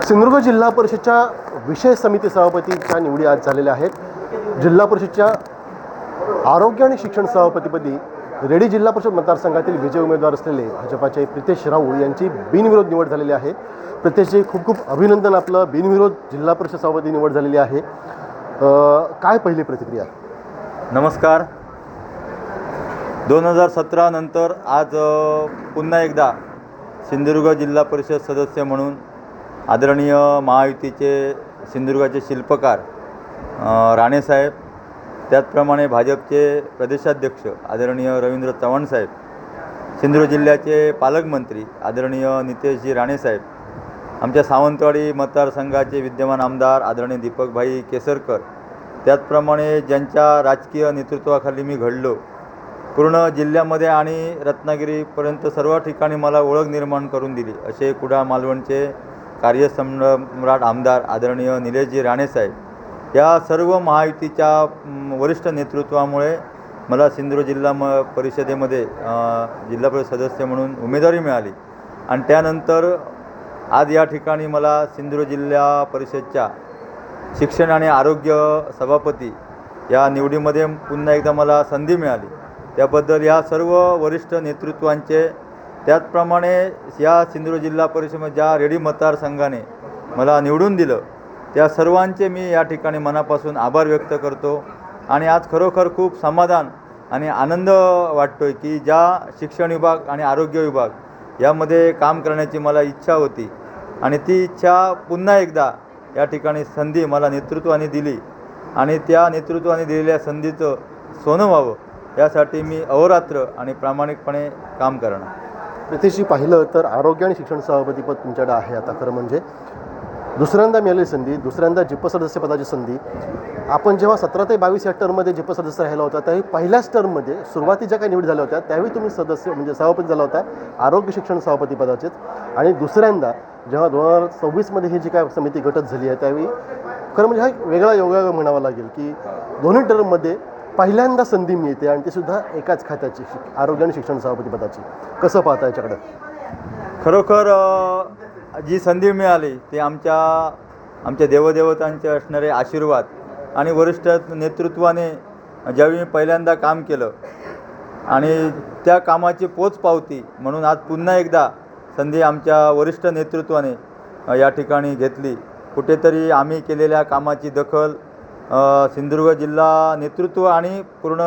सिंधुदुर्ग जिल्हा परिषदच्या विषय समिती सभापतीच्या निवडी आज झालेल्या आहेत. जिल्हा परिषदच्या आरोग्य आणि शिक्षण सभापतीपदी रेडी जिल्हा परिषद मतदारसंघातील विजय उमेदवार असलेले भाजपाचे प्रितेश राऊळ यांची बिनविरोध निवड झालेली आहे. प्रितेशजी, खूप खूप अभिनंदन, आपलं बिनविरोध जिल्हा परिषद सभापती निवड झालेली आहे. काय पहिली प्रतिक्रिया? नमस्कार. 2017 नंतर आज पुन्हा एकदा सिंधुदुर्ग जिल्हा परिषद सदस्य म्हणून आदरणीय महायुतीचे सिंधुदुर्गाचे शिल्पकार राणेसाहेब, त्याचप्रमाणे भाजपचे प्रदेशाध्यक्ष आदरणीय रवींद्र चव्हाणसाहेब, सिंधुदुर्ग जिल्ह्याचे पालकमंत्री आदरणीय नितेशजी राणेसाहेब, आमच्या सावंतवाडी मतदारसंघाचे विद्यमान आमदार आदरणीय दीपकभाई केसरकर, त्याचप्रमाणे ज्यांच्या राजकीय नेतृत्वाखाली मी घडलो, पूर्ण जिल्ह्यामध्ये आणि रत्नागिरीपर्यंत सर्व ठिकाणी मला ओळख निर्माण करून दिली असे कुडाळ मालवणचे कार्यसम्राट आमदार आदरणीय निलेशजी राणेसाहेब, या सर्व महायुतीच्या वरिष्ठ नेतृत्वामुळे मला सिंधुदुर्ग जिल्हा परिषदेमध्ये जिल्हा परिषद सदस्य म्हणून उमेदवारी मिळाली. आणि त्यानंतर आज या ठिकाणी मला सिंधुदुर्ग जिल्हा परिषदच्या शिक्षण आणि आरोग्य सभापती या निवडीमध्ये पुन्हा एकदा मला संधी मिळाली. त्याबद्दल या सर्व वरिष्ठ नेतृत्वांचे, त्याचप्रमाणे या सिंधुदुर्ग जिल्हा परिषदेमध्ये ज्या रेडी मतदारसंघाने मला निवडून दिलं त्या सर्वांचे मी या ठिकाणी मनापासून आभार व्यक्त करतो. आणि आज खरोखर खूप समाधान आणि आनंद वाटतो आहे की ज्या शिक्षण विभाग आणि आरोग्य विभाग यामध्ये काम करण्याची मला इच्छा होती आणि ती इच्छा पुन्हा एकदा या ठिकाणी संधी मला नेतृत्वाने दिली आणि त्या नेतृत्वाने दिलेल्या संधीचं सोनं व्हावं यासाठी मी अहोरात्र आणि प्रामाणिकपणे काम करणार. प्रितेशजी, पाहिलं तर आरोग्य आणि शिक्षण सभापतीपद तुमच्याकडे आहे. आता खरं म्हणजे दुसऱ्यांदा मिळालेली संधी, दुसऱ्यांदा जिप सदस्यपदाची संधी. आपण जेव्हा 17 ते 22 या टर्ममध्ये जिप सदस्य राहिला होता त्यावेळी पहिल्याच टर्ममध्ये सुरुवातीच्या काही निवडी झाल्या होत्या त्यावेळी तुम्ही सदस्य म्हणजे सभापती झाला होता आरोग्य शिक्षण सभापती पदाचेच. आणि दुसऱ्यांदा जेव्हा 2024मध्ये ही जी काय समिती गटत झाली आहे त्यावेळी खरं म्हणजे हा वेगळा योगायोग म्हणावा लागेल की दोन्ही टर्ममध्ये पहिल्यांदा संधी मिळते आणि ती सुद्धा एकाच खात्याची, आरोग्य आणि शिक्षण सभापती पदाची. कसं पाहता याच्याकडं? खरोखर जी संधी मिळाली ते आमच्या देवदेवतांचे असणारे आशीर्वाद आणि वरिष्ठ नेतृत्वाने ज्यावेळी मी पहिल्यांदा काम केलं आणि त्या कामाची पोचपावती म्हणून आज पुन्हा एकदा संधी आमच्या वरिष्ठ नेतृत्वाने या ठिकाणी घेतली. कुठेतरी आम्ही केलेल्या कामाची दखल सिंधुदुर्ग जिल्हा नेतृत्व आणि पूर्ण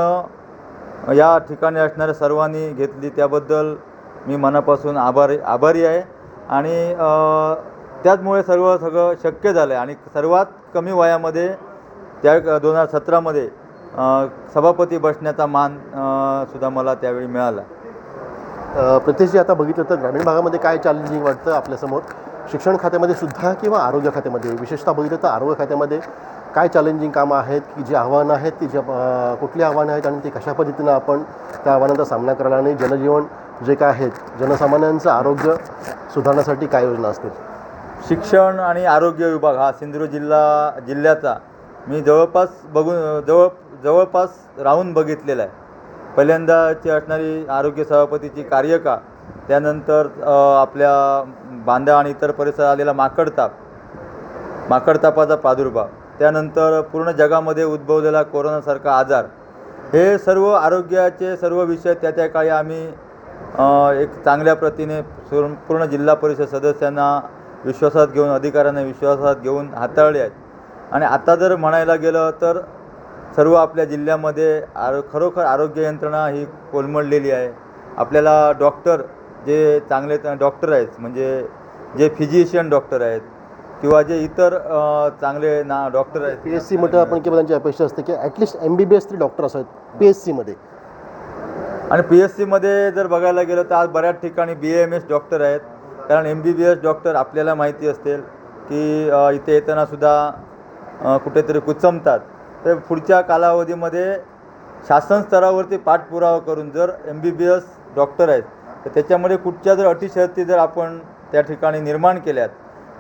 या ठिकाणी असणाऱ्या सर्वांनी घेतली. त्याबद्दल मी मनापासून आभारी आहे. आणि त्याचमुळे सगळं शक्य झालं आहे. आणि सर्वात कमी वयामध्ये त्या 2017मध्ये सभापती बसण्याचा मान सुद्धा मला त्यावेळी मिळाला. प्रितेशजी, आता बघितलं तर ग्रामीण भागामध्ये काय चॅलेंजिंग वाटतं आपल्यासमोर, शिक्षण खात्यामध्ये सुद्धा किंवा आरोग्य खात्यामध्ये? विशेषतः बघितलं तर आरोग्य खात्यामध्ये काय चॅलेंजिंग कामं आहेत की जी आव्हानं आहेत ती कुठली आव्हानं आहेत आणि ती कशा पद्धतीनं आपण त्या आव्हानांचा सामना करायला आणि जनजीवन जे काय आहेत जनसामान्यांचं आरोग्य सुधारण्यासाठी काय योजना असतील? शिक्षण आणि आरोग्य विभाग हा सिंधुदुर्ग जिल्ह्याचा मी जवळपास राहून बघितलेला आहे. पहिल्यांदाची असणारी आरोग्य सभापतीची कार्यकाळ, त्यानंतर आपल्या बांधा आणि इतर परिसरात आलेला माकडतापाचा प्रादुर्भाव, त्यानंतर पूर्ण जगामध्ये उद्भवलेला कोरोनासारखा आजार, हे सर्व आरोग्याचे सर्व विषय त्या काळी आम्ही एक चांगल्या प्रतीने पूर्ण जिल्हा परिषद सदस्यांना विश्वासात घेऊन, अधिकाऱ्यांना विश्वासात घेऊन हाताळले आहेत. आणि आता जर म्हणायला गेलं तर सर्व आपल्या जिल्ह्यामध्ये खरोखर आरोग्य यंत्रणा ही कोलमडलेली आहे. आपल्याला डॉक्टर जे चांगले डॉक्टर आहेत, म्हणजे जे फिजिशियन डॉक्टर आहेत किंवा जे इतर चांगले डॉक्टर आहेत, PSC मध्ये आपण किंवा त्यांची अपेक्षा असते की ॲटलिस्ट MBBS तरी डॉक्टर असावेत PSC मध्ये. आणि PSC मध्ये जर बघायला गेलं तर आज बऱ्याच ठिकाणी BAMS डॉक्टर आहेत. कारण MBBS डॉक्टर आपल्याला माहिती असेल की इथे येताना सुद्धा कुठेतरी कुचमतात. तर पुढच्या कालावधीमध्ये शासन स्तरावरती पाठपुरावा करून जर MBBS डॉक्टर आहेत तर त्याच्यामध्ये कुठच्या जर अटी शर्ती जर आपण त्या ठिकाणी निर्माण केल्यात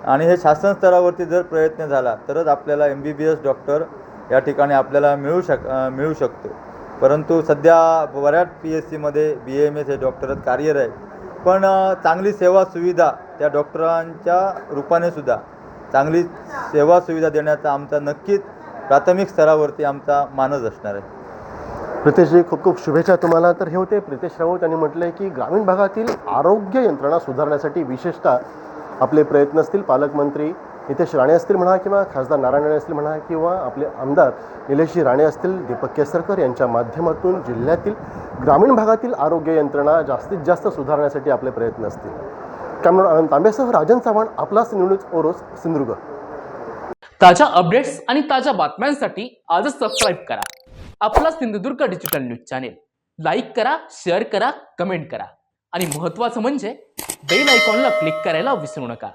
आणि हे शासन स्तरावरती जर प्रयत्न झाला तरच आपल्याला MBBS डॉक्टर या ठिकाणी आपल्याला मिळू शकतो. परंतु सध्या बऱ्याच PSC मध्ये BAMS हे डॉक्टरच कार्यरत आहेत. पण चांगली सेवा सुविधा त्या डॉक्टरांच्या रूपाने सुद्धा चांगली सेवा सुविधा देण्याचा आमचा नक्कीच प्राथमिक स्तरावरती आमचा मानस असणार आहे. प्रितेशजी, खूप खूप शुभेच्छा तुम्हाला. तर हे होते प्रितेश राऊत यांनी म्हटलं आहे की ग्रामीण भागातील आरोग्य यंत्रणा सुधारण्यासाठी विशेषतः आपले प्रयत्न असतील. पालकमंत्री नितेश राणे असतील म्हणा, किंवा खासदार नारायण राणे असतील म्हणा, किंवा आपले आमदार निलेशजी राणे असतील, दीपक केसरकर यांच्या माध्यमातून जिल्ह्यातील ग्रामीण भागातील आरोग्य यंत्रणा जास्तीत जास्त सुधारण्यासाठी आपले प्रयत्न असतील. कॅमेरा आनंद तांबेसह राजन चव्हाण, आपला न्यूज ओरोस, सिंधुदुर्ग. ताज्या अपडेट्स आणि ताज्या बातम्यांसाठी आजच सबस्क्राईब करा आपला Sindhudurg digital news channel. Like करा, शेअर करा, कमेंट करा आणि महत्त्वाचं म्हणजे बेल आयकॉनला क्लिक करायला विसरू नका.